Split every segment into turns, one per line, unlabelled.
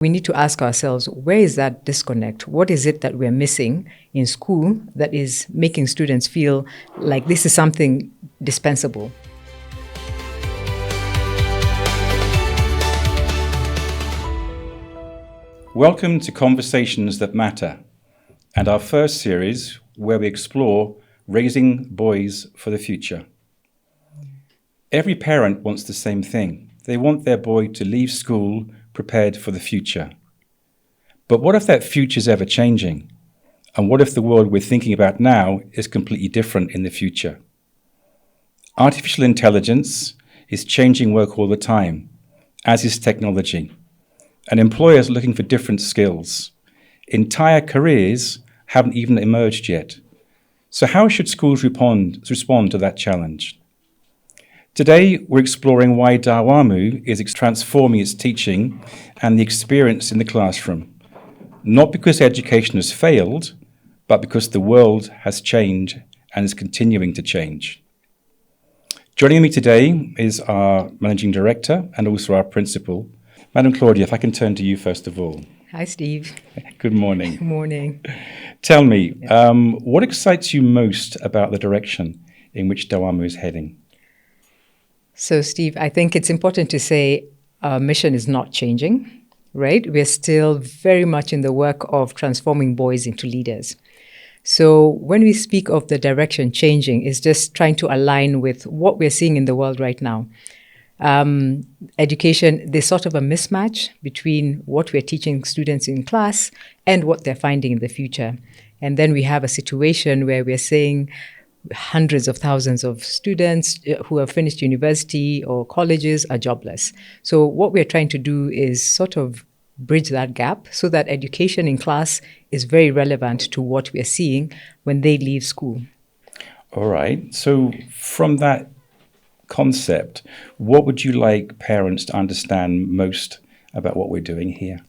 We need to ask ourselves, where is that disconnect? What is it that we're missing in school that is making students feel like this is something dispensable?
Welcome to Conversations That Matter, and our first series where we explore raising boys for the future. Every parent wants the same thing. They want their boy to leave school prepared for the future. But what if that future is ever changing? And what if the world we're thinking about now is completely different in the future? Artificial intelligence is changing work all the time, as is technology. And employers are looking for different skills. Entire careers haven't even emerged yet. So how should schools respond to that challenge? Today, we're exploring why Dawamu is transforming its teaching and the experience in the classroom. Not because education has failed, but because the world has changed and is continuing to change. Joining me today is our Managing Director and also our Principal. Madam Claudia, if I can turn to you first of all.
Hi, Steve.
Good morning.
Good morning.
Tell me, what excites you most about the direction in which Dawamu is heading?
So, Steve, I think it's important to say our mission is not changing, right? We're still very much in the work of transforming boys into leaders. So when we speak of the direction changing, it's just trying to align with what we're seeing in the world right now. Education, there's sort of a mismatch between what we're teaching students in class and what they're finding in the future. And then we have a situation where we're saying hundreds of thousands of students who have finished university or colleges are jobless. So what we're trying to do is sort of bridge that gap so that education in class is very relevant to what we're seeing when they leave school.
All right. So from that concept, what would you like parents to understand most about what we're doing here?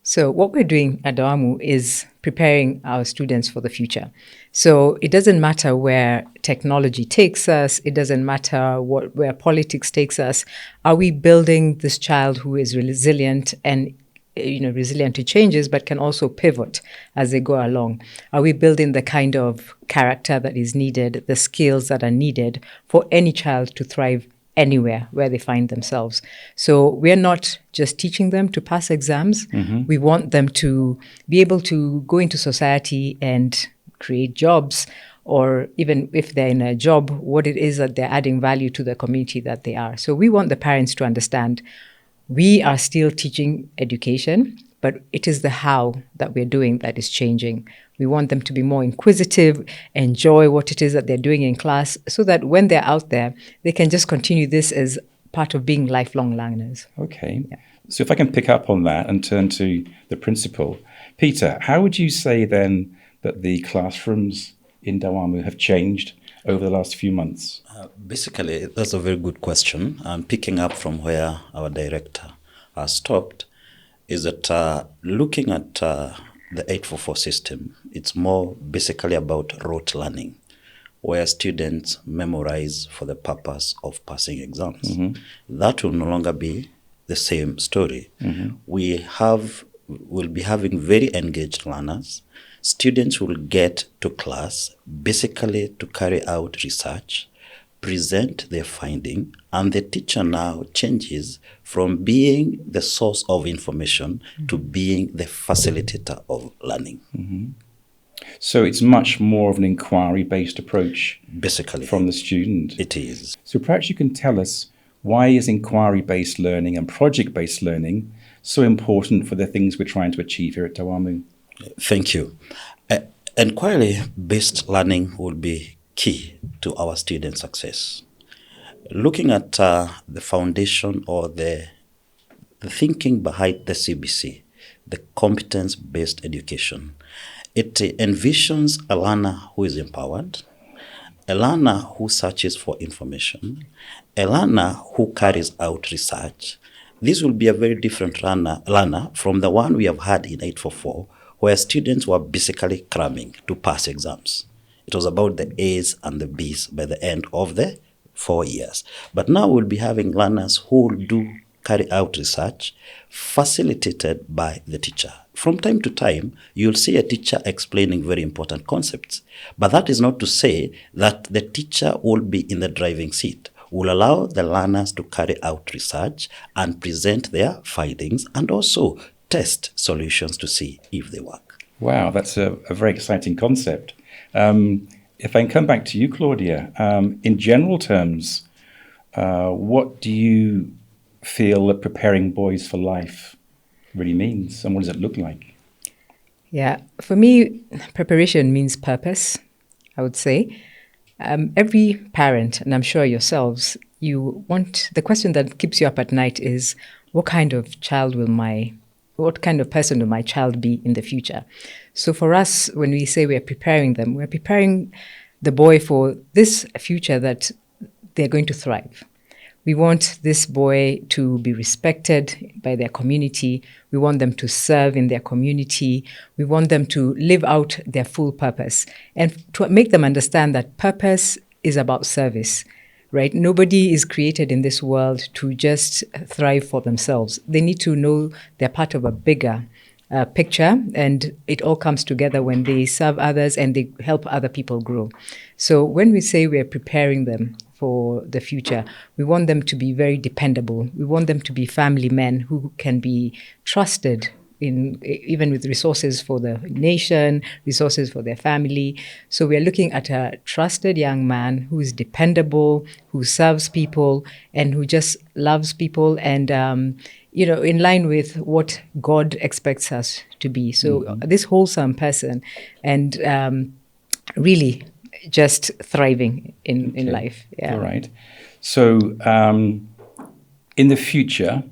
So what we're doing at Dawamu is preparing our students for the future. So it doesn't matter where technology takes us. It doesn't matter where politics takes us. Are we building this child who is resilient and resilient to changes, but can also pivot as they go along? Are we building the kind of character that is needed, the skills that are needed for any child to thrive anywhere where they find themselves? So we're not just teaching them to pass exams. Mm-hmm. We want them to be able to go into society and create jobs, or even if they're in a job, what it is that they're adding value to the community that they are. So we want the parents to understand we are still teaching education, but it is the how that we're doing that is changing. We want them to be more inquisitive, enjoy what it is that they're doing in class, so that when they're out there, they can just continue this as part of being lifelong learners.
Okay. Yeah. So if I can pick up on that and turn to the principal. Peter, how would you say then that the classrooms in Dawamu have changed over the last few months?
Basically, that's a very good question. Picking up from where our director has stopped, is that looking at the 844 system, it's more basically about rote learning, where students memorize for the purpose of passing exams. Mm-hmm. That will no longer be the same story. Mm-hmm. We'll be having very engaged learners. Students will get to class basically to carry out research, present their finding, and the teacher now changes from being the source of information to being the facilitator of learning.
Mm-hmm. So it's much more of an inquiry-based approach
basically
from the student.
It is.
So perhaps you can tell us, why is inquiry-based learning and project-based learning so important for the things we're trying to achieve here at Dawamu?
Thank you. Inquiry-based learning will be key to our student success. Looking at the foundation or the thinking behind the CBC, the competence-based education, it envisions a learner who is empowered, a learner who searches for information, a learner who carries out research. This will be a very different learner from the one we have had in 844, where students were basically cramming to pass exams. It was about the A's and the B's by the end of the 4 years. But now we'll be having learners who will do carry out research facilitated by the teacher. From time to time, you'll see a teacher explaining very important concepts. But that is not to say that the teacher will be in the driving seat. Will allow the learners to carry out research and present their findings and also test solutions to see if they work.
Wow, that's a very exciting concept. If I can come back to you, Claudia, in general terms, what do you feel that preparing boys for life really means, and what does it look like?
Yeah, for me, preparation means purpose, I would say. Every parent, and I'm sure yourselves, the question that keeps you up at night is, what kind of person will my child be in the future? So for us, when we say we're preparing them, we're preparing the boy for this future that they're going to thrive. We want this boy to be respected by their community. We want them to serve in their community. We want them to live out their full purpose and to make them understand that purpose is about service, right? Nobody is created in this world to just thrive for themselves. They need to know they're part of a bigger picture, and it all comes together when they serve others and they help other people grow. So when we say we're preparing them for the future, we want them to be very dependable. We want them to be family men who can be trusted even with resources for the nation, resources for their family. So we are looking at a trusted young man who is dependable, who serves people, and who just loves people and in line with what God expects us to be. So this wholesome person and really just thriving in life. Yeah.
All right. So in the future,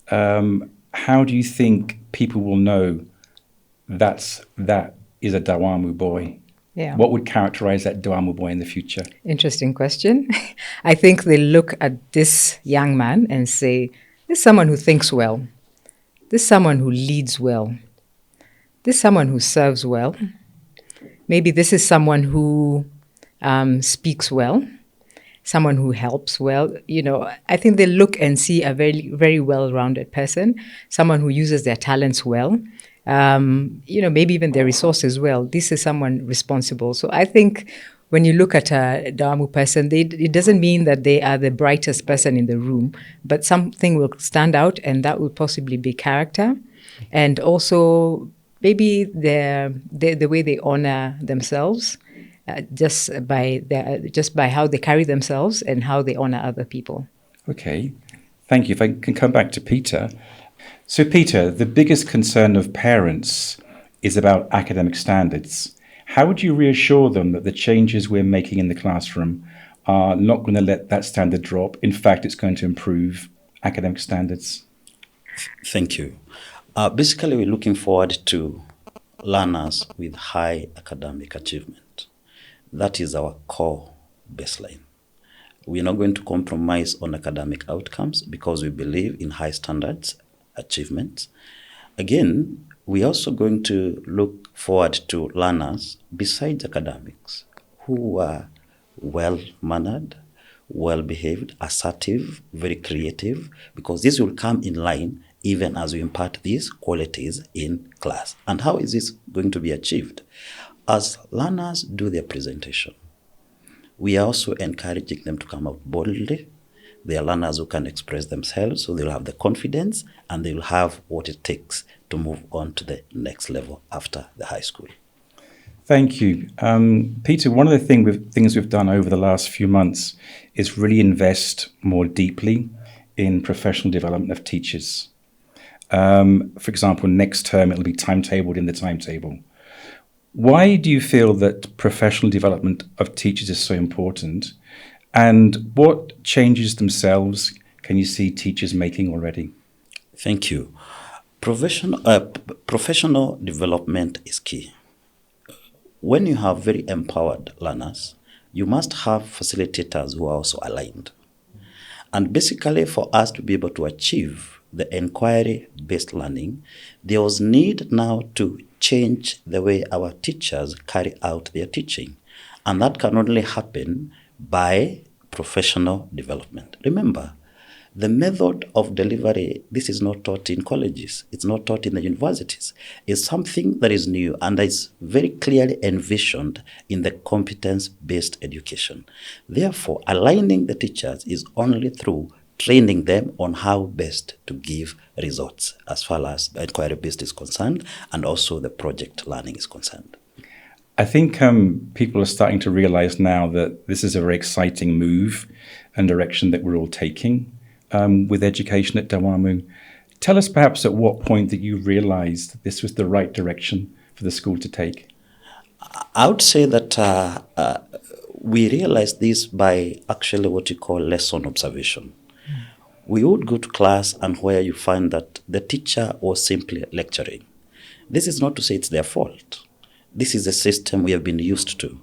how do you think people will know that is a Dawamu boy?
Yeah.
What would characterize that Dawamu boy in the future?
Interesting question. I think they look at this young man and say, this is someone who thinks well. This is someone who leads well. This is someone who serves well. Maybe this is someone who speaks well, someone who helps well. I think they look and see a very, very well-rounded person, someone who uses their talents well, maybe even their resources well. This is someone responsible. So I think when you look at a Dawamu person, it doesn't mean that they are the brightest person in the room, but something will stand out, and that will possibly be character, and also maybe the way they honor themselves, just by how they carry themselves and how they honor other people.
Okay, thank you. If I can come back to Peter. So Peter, the biggest concern of parents is about academic standards. How would you reassure them that the changes we're making in the classroom are not going to let that standard drop? In fact, it's going to improve academic standards.
Thank you. Basically, we're looking forward to learners with high academic achievement. That is our core baseline. We're not going to compromise on academic outcomes because we believe in high standards achievements. Again, we're also going to look forward to learners besides academics who are well-mannered, well-behaved, assertive, very creative, because this will come in line even as we impart these qualities in class. And how is this going to be achieved? As learners do their presentation, we are also encouraging them to come out boldly. They are learners who can express themselves, so they'll have the confidence and they'll have what it takes to move on to the next level after the high school.
Thank you. Peter, one of the things we've done over the last few months is really invest more deeply in professional development of teachers. For example, next term, it'll be timetabled in the timetable. Why do you feel that professional development of teachers is so important? And what changes themselves can you see teachers making already?
Thank you. Professional development is key. When you have very empowered learners, you must have facilitators who are also aligned. And basically, for us to be able to achieve the inquiry-based learning, there was need now to change the way our teachers carry out their teaching. And that can only happen by professional development. Remember, The method of delivery, this is not taught in colleges. It's not taught in the universities. It's something that is new and is very clearly envisioned in the competence-based education. Therefore, aligning the teachers is only through training them on how best to give results as far as the inquiry-based is concerned and also the project learning is concerned.
I think people are starting to realize now that this is a very exciting move and direction that we're all taking with education at Dawamu. Tell us perhaps at what point that you realized this was the right direction for the school to take.
I would say that we realized this by actually what you call lesson observation. We would go to class and where you find that the teacher was simply lecturing. This is not to say it's their fault. This is a system we have been used to.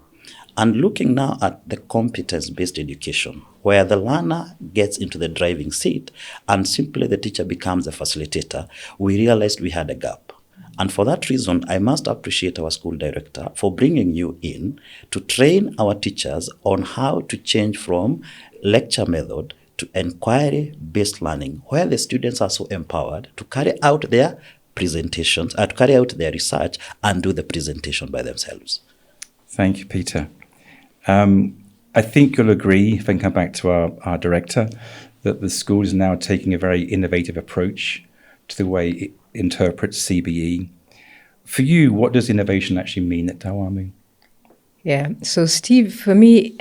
And looking now at the competence-based education, where the learner gets into the driving seat and simply the teacher becomes a facilitator, we realized we had a gap. And for that reason, I must appreciate our school director for bringing you in to train our teachers on how to change from lecture method to inquiry-based learning, where the students are so empowered to carry out their presentations, to carry out their research and do the presentation by themselves.
Thank you, Peter. I think you'll agree, if I can come back to our director, that the school is now taking a very innovative approach to the way it interprets CBE. For you, what does innovation actually mean at Dawamu?
Yeah, so Steve, for me,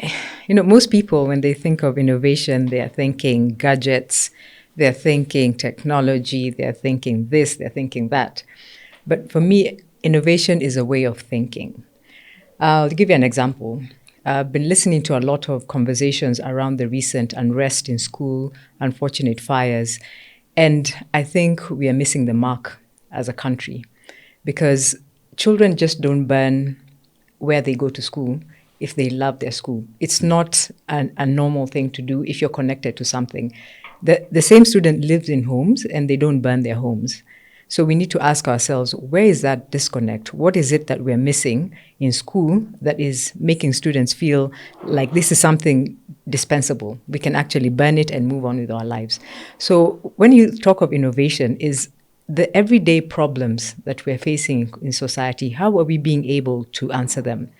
most people, when they think of innovation, they are thinking gadgets, they're thinking technology, they're thinking this, they're thinking that. But for me, innovation is a way of thinking. I'll give you an example. I've been listening to a lot of conversations around the recent unrest in school, unfortunate fires, and I think we are missing the mark as a country because children just don't burn where they go to school if they love their school. It's not a normal thing to do if you're connected to something. The same student lives in homes and they don't burn their homes. So we need to ask ourselves, where is that disconnect? What is it that we're missing in school that is making students feel like this is something dispensable? We can actually burn it and move on with our lives. So when you talk of innovation, is the everyday problems that we're facing in society, how are we being able to answer them?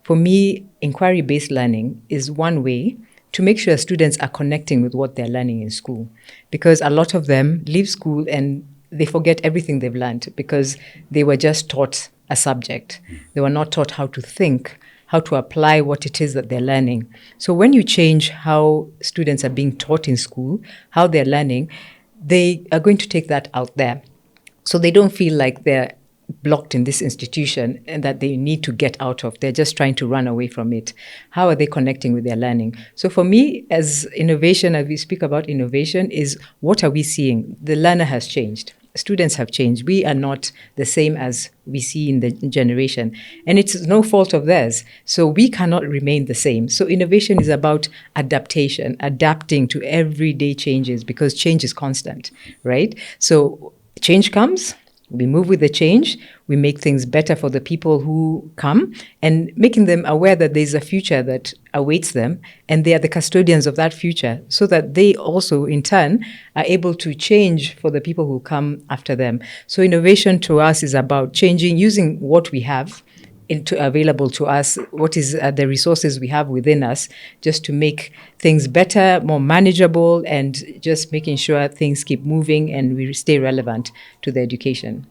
For me, inquiry-based learning is one way to make sure students are connecting with what they're learning in school. Because a lot of them leave school and they forget everything they've learned because they were just taught a subject. They were not taught how to think, how to apply what it is that they're learning. So when you change how students are being taught in school, how they're learning, they are going to take that out there. So they don't feel like they're blocked in this institution and that they need to get out of. They're just trying to run away from it. How are they connecting with their learning? So for me, as innovation, as we speak about innovation, is what are we seeing? The learner has changed. Students have changed. We are not the same as we see in the generation. And it's no fault of theirs. So we cannot remain the same. So innovation is about adaptation, adapting to everyday changes because change is constant, right? So change comes, we move with the change, we make things better for the people who come and making them aware that there's a future that awaits them and they are the custodians of that future so that they also in turn are able to change for the people who come after them. So innovation to us is about changing, using what we have available to us, what is the resources we have within us, just to make things better, more manageable, and just making sure things keep moving and we stay relevant to the education.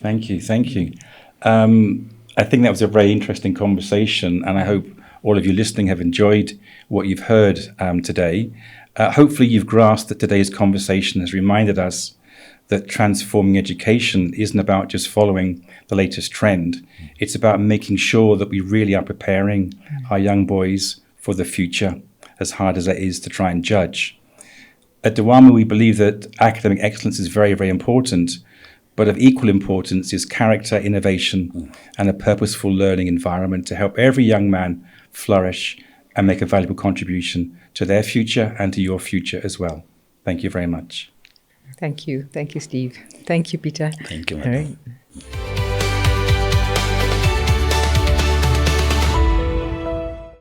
Thank you. I think that was a very interesting conversation, and I hope all of you listening have enjoyed what you've heard today. Hopefully you've grasped that today's conversation has reminded us that transforming education isn't about just following the latest trend. It's about making sure that we really are preparing our young boys for the future, as hard as that is to try and judge. At Dawamu, we believe that academic excellence is very, very important, but of equal importance is character, innovation, and a purposeful learning environment to help every young man flourish and make a valuable contribution to their future and to your future as well. Thank you very much.
Thank you. Thank you, Steve. Thank you, Peter.
Thank you, madam.
All right.